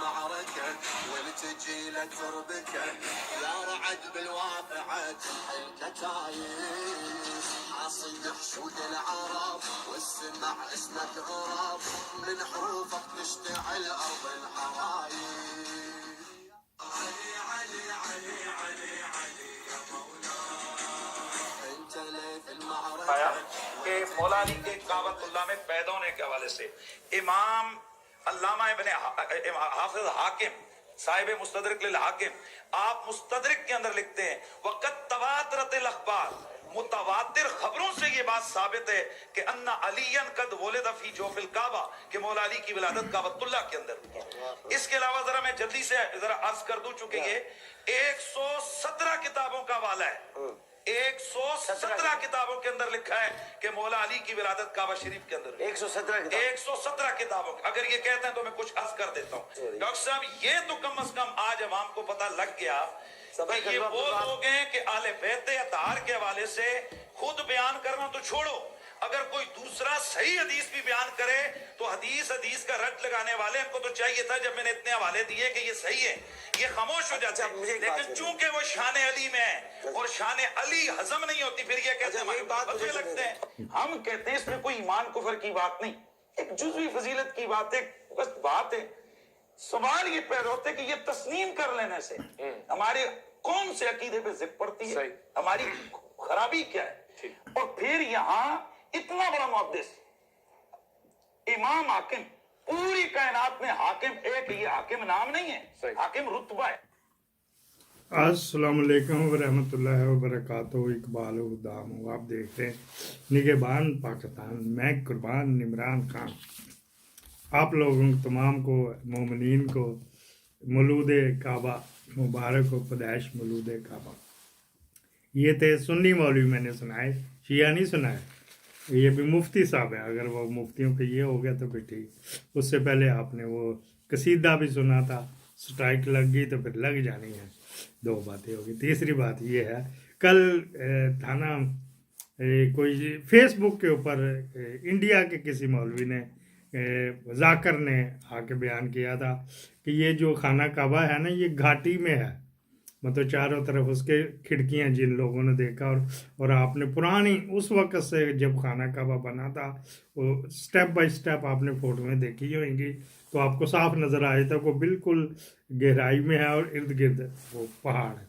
المعركة ولتجي لك ضربكة يا رعد بالواقعة الكتايب عصي حشود العرب والسمع اسمك غراب من حروفك تشتعل أرض الحرايب علي علي علي علي علي يا مولاي انت لي في المعركة کہ مولا علی کے کعبۃ اللہ میں پیدا ہونے کے حوالے سے امام علامہ ابن حافظ حاکم صاحب مستدرک للحاکم آپ مستدرک کے اندر لکھتے ہیں وقت تواترت الاخبار متواتر خبروں سے یہ بات ثابت ہے کہ ان علی قد ولد فی جوف الکعبہ کہ مولا علی کی ولادت کعبۃ اللہ کے اندر. اس کے علاوہ ذرا میں جلدی سے ذرا عرض کر دوں چونکہ یہ 117 کتابوں کا حوالہ ہے. 117 کتابوں کے اندر لکھا ہے کہ مولا علی کی ولادت کعبہ شریف کے اندر. 117 کتابوں. اگر یہ کہتے ہیں تو میں کچھ عرض کر دیتا ہوں. ڈاکٹر صاحب یہ تو کم از کم آج عوام کو پتہ لگ گیا کہ یہ وہ لوگ ہیں کہ اہل بیت اطہار کے حوالے سے خود بیان کرنا تو چھوڑو، اگر کوئی دوسرا صحیح حدیث بھی بیان کرے تو حدیث کا رٹ لگانے والے ان کو تو چاہیے تھا جب میں نے اتنے حوالے دیے کہ یہ صحیح ہے یہ خاموش ہو جاتے ہیں. لیکن چونکہ وہ شان علی میں ہے اور شان علی ہضم نہیں ہوتی پھر یہ کہتے ہیں بدلے لگتے ہیں. ہم کہتے ہیں اس میں کوئی ایمان کفر کی بات نہیں، ایک جزوی فضیلت کی بات ہے، بس بات ہے. سوال یہ پیدا ہوتا ہے کہ یہ تسلیم کر لینے سے ہمارے کون سے عقیدے پہ ضد پڑتی ہے، ہماری خرابی کیا ہے. اور پھر یہاں اتنا بڑا محدث امام حاکم پوری کائنات میں حاکم ایک، یہ حاکم نام نہیں ہے، حاکم رتبہ ہے. السلام علیکم ورحمۃ اللہ وبرکاتہ. اقبال و دام ہوں. آپ دیکھتے ہیں نگہبان پاکستان، میں قربان عمران خان. آپ لوگوں تمام کو مومنین کو مولود کعبہ مبارک و پیدائش مولود کعبہ. یہ تھے سنی مولوی میں نے سنائے، شیعہ نہیں سنائے. یہ بھی مفتی صاحب ہے، اگر وہ مفتیوں کے یہ ہو گیا تو پھر ٹھیک. اس سے پہلے آپ نے وہ قصیدہ بھی سنا تھا، سٹرائک لگ گئی تو پھر لگ جانی ہے. دو باتیں ہوگی. تیسری بات یہ ہے کل تھا نا کوئی فیس بک کے اوپر انڈیا کے کسی مولوی نے ذاکر نے آ کے بیان کیا تھا کہ یہ جو خانہ کعبہ ہے نا یہ گھاٹی میں ہے، مطلب چاروں طرف اس کے کھڑکیاں جن لوگوں نے دیکھا اور آپ نے پرانی اس وقت سے جب خانہ کعبہ بنا تھا وہ سٹیپ بائی سٹیپ آپ نے فوٹو میں دیکھی ہوئیں گی تو آپ کو صاف نظر آئے تھا. وہ بالکل گہرائی میں ہے اور ارد گرد وہ پہاڑ ہے.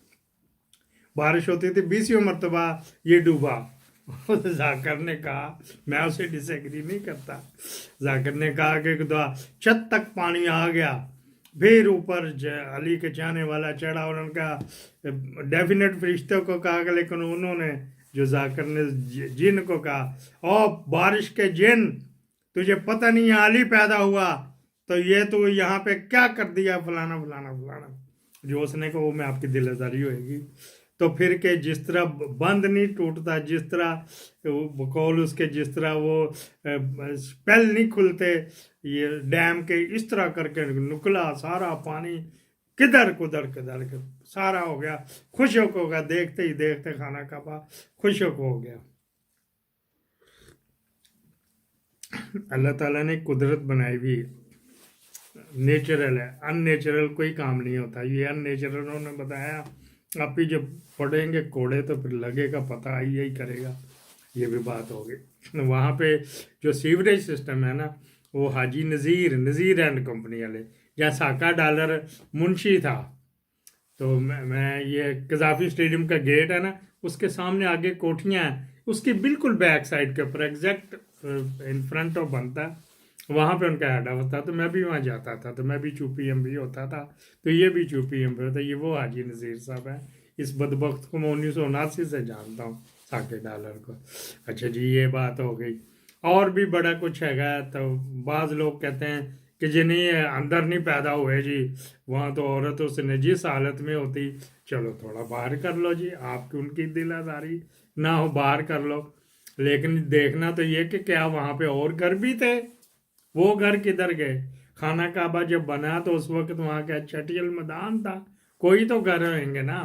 بارش ہوتی تھی 20 مرتبہ یہ ڈوبا. ذاکر نے کہا، میں اسے ڈس ایگری نہیں کرتا، ذاکر نے کہا کہ چھت تک پانی آ گیا، پھر اوپر علی کے چاہنے والا چڑھا اور ان کا ڈیفینیٹ فرشتوں کو کہا کہ لیکن انہوں نے جو ذاکر نے جن کو کہا او بارش کے جن تجھے پتہ نہیں علی پیدا ہوا تو یہ تو یہاں پہ کیا کر دیا فلانا فلانا فلانا. جو اس نے کہا وہ میں آپ کی دل آزاری ہوئے گی. تو پھر کہ جس طرح بند نہیں ٹوٹتا، جس طرح بقول اس کے جس طرح وہ پل نہیں کھلتے یہ ڈیم کے، اس طرح کر کے نکلا سارا پانی کدھر سارا ہو گیا. خوشک ہو گیا، دیکھتے ہی دیکھتے خانہ کعبہ خوشک ہو گیا. اللہ تعالیٰ نے قدرت بنائی ہوئی نیچرل ہے، ان نیچرل کوئی کام نہیں ہوتا. یہ ان نیچرل انہوں نے بتایا. آپ ہی جب پڑھیں گے کوڑے تو پھر لگے گا پتہ یہی کرے گا. یہ بھی بات ہوگی. وہاں پہ جو سیوریج سسٹم ہے نا وہ حاجی نذیر اینڈ کمپنی والے، جہاں ساکا ڈالر منشی تھا تو میں یہ قذافی اسٹیڈیم کا گیٹ ہے نا اس کے سامنے آگے کوٹھیاں ہیں، اس کی بالکل بیک سائڈ کے اوپر ایگزیکٹ ان فرنٹ آف بنتا ہے، وہاں پہ ان کا ہیڈ آفس تھا. تو میں بھی وہاں جاتا تھا تو میں بھی چوپی ایم بھی ہوتا تھا تو یہ بھی چوپی ایم بھی ہوتا. یہ وہ حاجی نذیر صاحب ہیں. اس بدبخت کو میں 1979 سے جانتا ہوں، ساکے ڈالر کو. اچھا جی یہ بات ہو گئی. اور بھی بڑا کچھ ہے تو بعض لوگ کہتے ہیں کہ جی نہیں اندر نہیں پیدا ہوئے جی، وہاں تو عورت اس نے جس حالت میں ہوتی. چلو تھوڑا باہر کر لو جی، آپ کی ان کی دل آزاری نہ ہو باہر کر لو. لیکن دیکھنا تو یہ کہ کیا وہاں پہ اور گھر بھی تھے؟ وہ گھر کدھر گئے؟ خانہ کعبہ جب بنا تو اس وقت وہاں کا چھٹیل میدان تھا، کوئی تو گھر ہوئیں گے نا.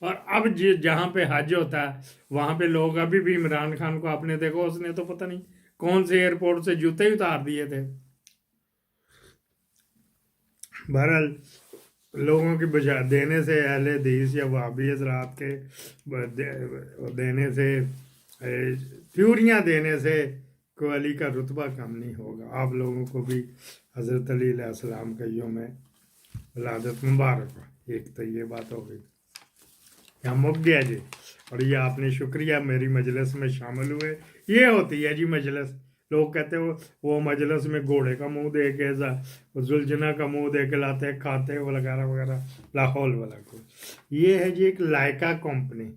اور اب جہاں پہ حج ہوتا ہے وہاں پہ لوگ ابھی بھی عمران خان کو آپ نے دیکھو اس نے تو پتہ نہیں کون سے ایئرپورٹ سے جوتے ہی اتار دیے تھے. बहरहाल लोगों की बजा देने से अहले हदीस या वहाबी हज़रात के देने से थ्योरियाँ देने से कोई अली का रुतबा कम नहीं होगा। आप लोगों को भी हज़रत अली अलैहिस्सलाम का यौम विलादत मुबारक हो। एक तो ये बात हो गई, यहाँ मुक गया जी। और ये आपने शुक्रिया मेरी मजलिस में शामिल हुए। ये होती है जी मजलिस। लोग कहते हो वो मजलिस में घोड़े का मुंह दे के जुलझना का मुंह दे के लाते हैं, खाते हैं वगैरह वगैरह, लाहौल वाला को। ये है जी एक लाइका कंपनी।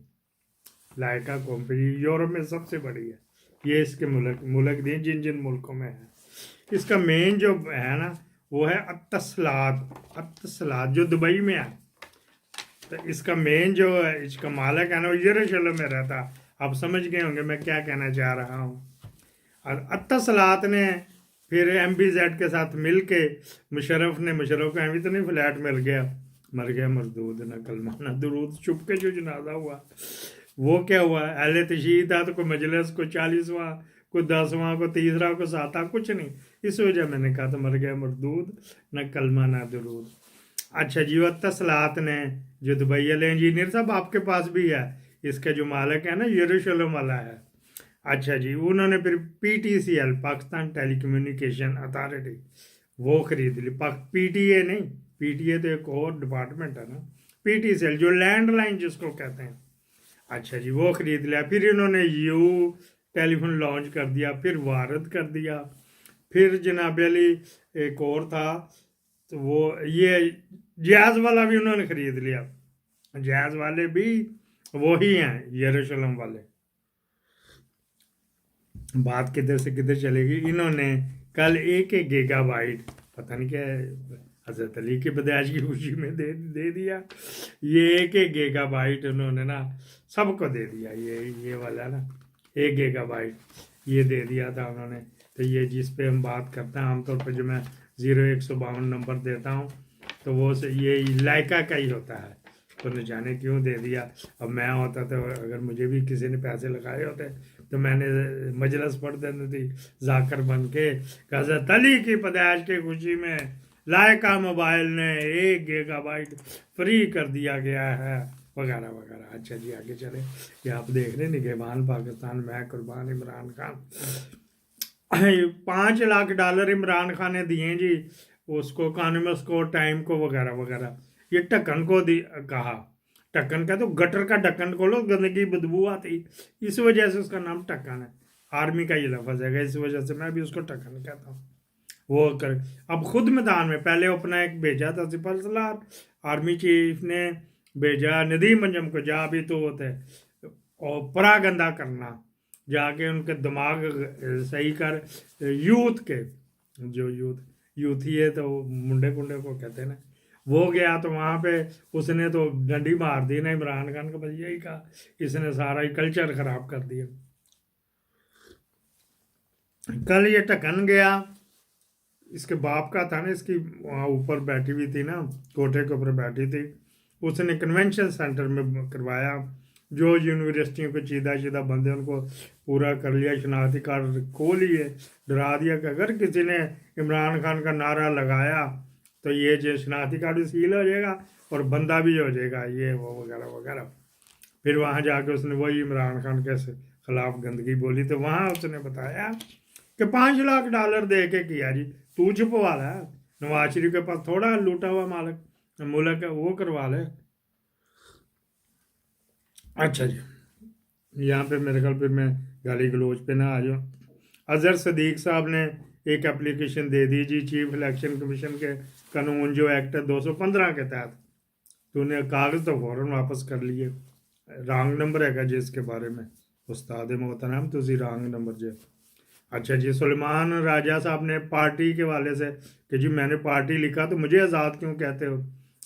लाइका कंपनी यूरोप में सबसे बड़ी है। ये इसके मुल्क दिए जिन जिन मुल्कों में है। इसका मेन जो है ना वो है अत्तसलात जो दुबई में है। तो इसका मेन जो है इसका मालिक है ना वो यरूशलेम में रहता। आप समझ गए होंगे मैं क्या कहना चाह रहा हूँ। और अत्तसलात ने फिर MBZ के साथ मिल के मुशर्रफ को एम तो नहीं फ्लैट मिल गया, मर गया मरदूद ना कलमा ना दुरूद, चुप के जो जनाजा हुआ वो क्या हुआ, अहले तशहीद था तो कोई मजलिस को 40वां को 10वां को 30वां को 7वां कुछ नहीं। इस वजह मैंने कहा तो मर गया मरदूद ना कलमा ना दुरूद। अच्छा जी, अत्तसलात ने जो दुबई वाले इंजीनियर साहब आपके पास भी है, इसका जो मालिक है ना यरूशलेम वाला है। अच्छा जी, उन्होंने फिर PTCL पाकिस्तान टेलीकम्युनिकेशन अथॉरिटी वो खरीद ली। PTA नहीं, PTA तो एक और डिपार्टमेंट है ना, PTCL जो लैंडलाइन जिसको कहते हैं। अच्छा जी, वो खरीद लिया। फिर इन्होंने यू टेलीफोन लॉन्च कर दिया, फिर वारद कर दिया, फिर जनाब अली एक और था तो वो ये जहाज वाला भी उन्होंने खरीद लिया। जहाज वाले भी वही हैं यरूशलेम वाले। बात किधर से किधर चलेगी। इन्होंने कल 1 गीगाबाइट पता नहीं क्या हजरत अली की पैदाइश की खुशी में दे दिया। ये 1 गीगाबाइट उन्होंने ना सबको दे दिया। ये वाला ना 1 गीगाबाइट ये दे दिया था उन्होंने। तो ये जिस पे हम बात करते हैं आमतौर पर जो मैं 0152 नंबर देता हूँ तो वो से ये लाइका का ही होता है। तो न जाने क्यों दे दिया। अब मैं होता तो अगर मुझे भी किसी ने पैसे लगाए होते तो मैंने मजलिस पढ़ देनी थी जाकर बन के, हज़रत अली की पैदाइश की खुशी में लाइका मोबाइल ने 1 गीगाबाइट फ्री कर दिया गया है वगैरह वगैरह। अच्छा जी, आगे चले। ये आप देख रहे हैं निगहबान पाकिस्तान, मैं कुर्बान इमरान खान। $5 लाख इमरान खान ने दिए जी उसको, इकॉनमिस्ट को, टाइम को वगैरह वगैरह। ये ढक्कन को कहा, ढक्कन का तो गटर का ढक्कन खोलो गंदगी बदबू आती, इस वजह से उसका नाम ढक्कन है। आर्मी का ये लफ्ज़ है, इस वजह से मैं भी उसको ढक्कन कहता हूँ। वो कर अब खुद मैदान में पहले अपना एक भेजा था सिपह सलार, आर्मी चीफ ने भेजा नदीम अंजम को, जा भी तो होते और परागंदा करना, जाके उनके दिमाग सही कर। यूथ के जो यूथ ही है तो मुंडे कुंडे को कहते हैं ना, वो गया तो वहाँ पे उसने तो डंडी मार दी ना इमरान खान का। बस यही कहा, इसने सारा ही कल्चर खराब कर दिया। कल ये ढक्कन गया, इसके बाप का था ना, इसकी वहाँ ऊपर बैठी हुई थी ना, कोठे के ऊपर बैठी थी, उसने कन्वेंशन सेंटर में करवाया। जो यूनिवर्सिटियों के चीदा बंदे उनको पूरा कर लिया, शनाख्ती कार्ड खो लिए, डरा दिया कि अगर किसी ने इमरान खान का नारा लगाया तो ये जो शनाख्ती कार्ड सील हो जाएगा और बंदा भी हो जाएगा, ये वो वगैरह वगैरह। फिर वहाँ जाके उसने वही इमरान खान के खिलाफ गंदगी बोली। तो वहाँ उसने बताया कि $5 लाख दे के किया जी, तू छुपवा ला, नवाज शरीफ के पास थोड़ा लूटा हुआ मुल्क है, वो करवा ले। अच्छा जी, यहाँ पे मेरे ख्याल पे मैं गाली गलोच पे ना आ जाऊँ। अजहर सदीक साहब ने एक एप्लीकेशन दे दी जी चीफ इलेक्शन कमीशन के कानून जो एक्ट 215 के तहत, तो उन्हें कागज़ तो फ़ौरन वापस कर लिए। रॉन्ग नंबर है जिसके बारे में उस्ताद मोहतरम तुसी रॉन्ग नंबर जो। अच्छा जी, सुलेमान राजा साहब ने पार्टी के वाले से कि जी मैंने पार्टी लिखा तो मुझे आज़ाद क्यों कहते हो,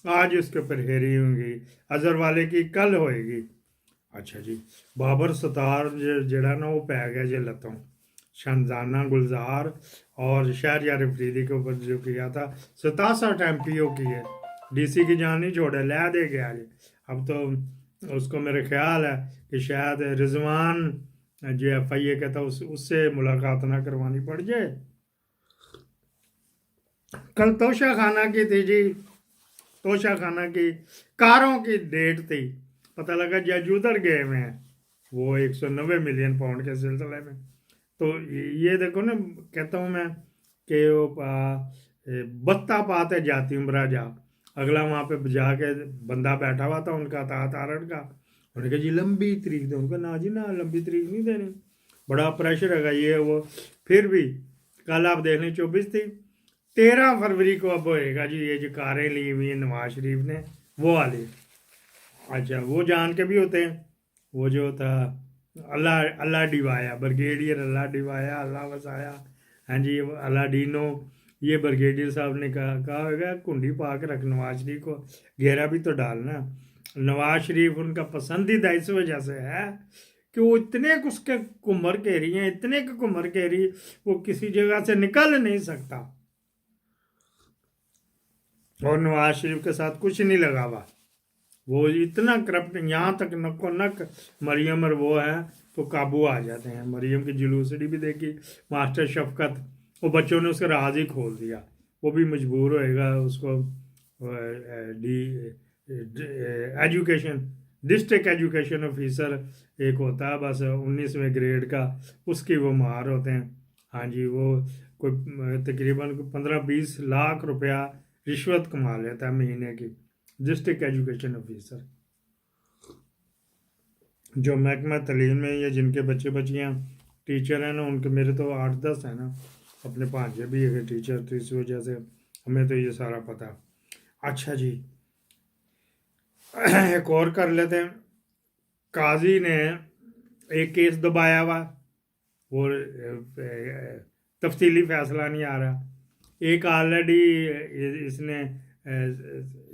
आज उसके ऊपर हेरी होंगी, अजहर वाले की कल होएगी। अच्छा जी, बाबर सतार जड़ा ना वो पै गया जे लतों, शहजाना गुलजार और शहरयार अफरीदी के ऊपर जो किया था 67 MPO की है, DC की जान नहीं छोड़े, लै दे गया जी। अब तो उसको मेरे ख्याल है कि शायद रिजवान जो FIA कहता उससे मुलाकात ना करवानी पड़ जाए। कल तोशा खाना की थी जी, तोशा खाना की कारों की डेट थी, पता लगा जज उधर गए हुए हैं वो 190 मिलियन पाउंड के सिलसिले में। तो ये देखो ना, कहता हूँ मैं कि वो बत्ता पाते जाती उमरा जा, अगला वहाँ पे जाके बंदा बैठा हुआ था उनका तारण का, उन्होंने कहा जी लंबी तारीख दो, उनका ना जी ना लंबी तारीख नहीं देनी, बड़ा प्रेशर है ये वो। फिर भी कल आप देख लें 24 थी, 13 फरवरी को अब होएगा जी ये जो कारें ली हुई हैं नवाज शरीफ ने वो वाली। अच्छा वो जान के भी होते हैं, वो जो था अल्लाह अल्लाह डिवाया, ब्रिगेडियर अल्लाह डिवाया अल्लाह वसाया, हाँ जी अल्लाह डीनो, ये ब्रिगेडियर साहब ने कहा होगा कुंडी पा के रख नवाज शरीफ को, घेरा भी तो डालना। नवाज शरीफ उनका पसंदीदा इस वजह से है कि वो इतने उसके कुमर केरी हैं, इतने के कुमर केरी, वो किसी जगह से निकल नहीं सकता, और नवाज शरीफ के साथ कुछ नहीं लगा हुआ, वो इतना करप्ट, यहाँ तक नको नक मरियम और वो है तो काबू आ जाते हैं। मरियम की जुलूसड़ी भी देखी, मास्टर शफकत, वो बच्चों ने उसका राज ही खोल दिया, वो भी मजबूर होएगा उसको एजुकेशन डिस्ट्रिक्ट एजुकेशन ऑफिसर एक होता है बस 19वें ग्रेड का, उसकी वो मार होते हैं। हाँ जी वो कोई तकरीबन 15-20 लाख रुपया रिश्वत कमा लेता है महीने की, डिस्ट्रिक्ट एजुकेशन ऑफिसर। जो महकमा तलीम में या जिनके बच्चे बच्चियाँ टीचर हैं ना, उनके मेरे तो 8-10 हैं ना, अपने भांजे भी है टीचर, तो इस वजह से हमें तो ये सारा पता। अच्छा जी एक और कर लेते हैं, काजी ने एक केस दबाया हुआ और तफसीली फैसला नहीं आ रहा, एक ऑलरेडी इसने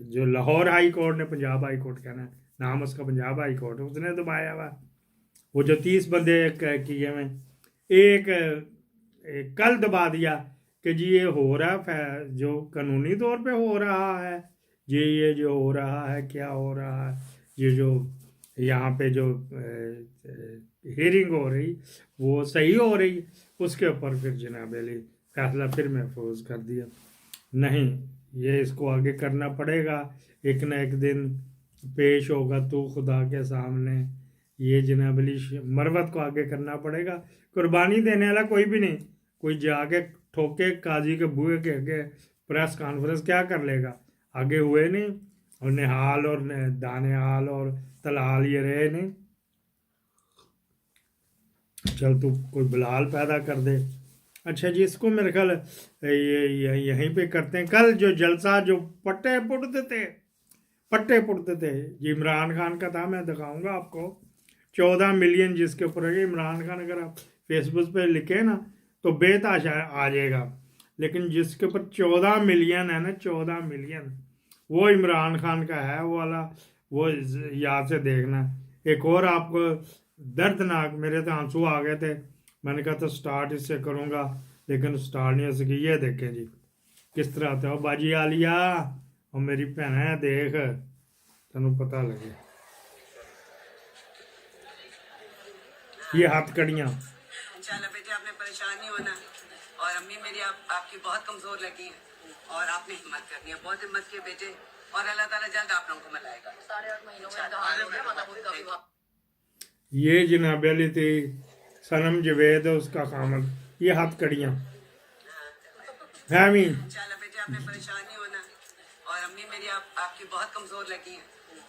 जो लाहौर हाई कोर्ट ने, पंजाब हाई कोर्ट कहना है नाम उसका, पंजाब हाई कोर्ट, उसने दबाया हुआ, वो जो 30 बंदे किए में एक कल दबा दिया कि जी ये हो रहा जो कानूनी तौर पे हो रहा है, ये जो हो रहा है क्या हो रहा है, ये जो यहाँ पे जो हियरिंग हो रही वो सही हो रही, उसके ऊपर फिर जनाब अली फैसला फिर महफूज कर दिया। नहीं ये इसको आगे करना पड़ेगा, एक ना एक दिन पेश होगा तो खुदा के सामने, ये जनाब अली मरवत को आगे करना पड़ेगा। कुर्बानी देने वाला कोई भी नहीं, कोई जाके ठोके काजी के बूहे के आगे प्रेस कॉन्फ्रेंस क्या कर लेगा, आगे हुए नहीं, और निहाल और दानेहाल और तलाल ये रहे नहीं, चल तू कोई बिलाल पैदा कर दे। अच्छा जी इसको मेरे ख्याल ये यहीं पे करते हैं, कल जो जलसा जो पट्टे पुटते थे जी इमरान खान का था, मैं दिखाऊंगा आपको 14 मिलियन जिसके ऊपर है इमरान खान, अगर आप फेसबुक पे लिखे ना तो बेताशा आ जाएगा, लेकिन जिसके ऊपर 14 मिलियन है ना, 14 मिलियन वो इमरान खान का है, वो वाला वो याद से देखना। एक और आपको दर्दनाक, मेरे तो आंसू आ गए थे, मैंने कहा तो स्टार्ट इससे करूँगा लेकिन स्टार्ट नहीं हो सकी। ये देखें जी किस तरह आता है बाजी आलिया और मेरी भैन है, देख तेनों पता लगे ये हथकड़ियाँ। इंशाल्लाह बेटे आपने परेशान नहीं होना, और अम्मी मेरी आपकी बहुत कमजोर लगी हैं, और आपने हिम्मत करनी है, बहुत हिम्मत की बेटे, और अल्लाह ताला जल्द आप लोगों को मिलाएगा। 8.5 महीनों में इंतहान हो गया, माता पूरी काफी। ये जनाब अली थी सनम जवेद उसका खामद, ये हथकड़ियाँ फहमी। इंशाल्लाह बेटे आपने परेशान नहीं होना, और अम्मी मेरी आपकी बहुत कमजोर लगी हैं,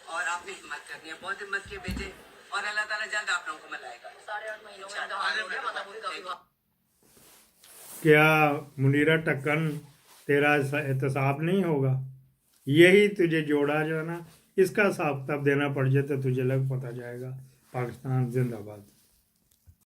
और आपने हिम्मत करनी है, बहुत हिम्मत की बेटे, और अल्लाह ताला जल्द आप लोगों को मिलाएगा। 8.5 महीनों में इंतहान हो गया, माता पूरी काफी। क्या मुनीरा टक्कन तेरा एहतसाब नहीं होगा, यही तुझे जोड़ा जो है ना, इसका हिसाब किताब देना पड़ जाए तो तुझे लग पता जाएगा। पाकिस्तान जिंदाबाद।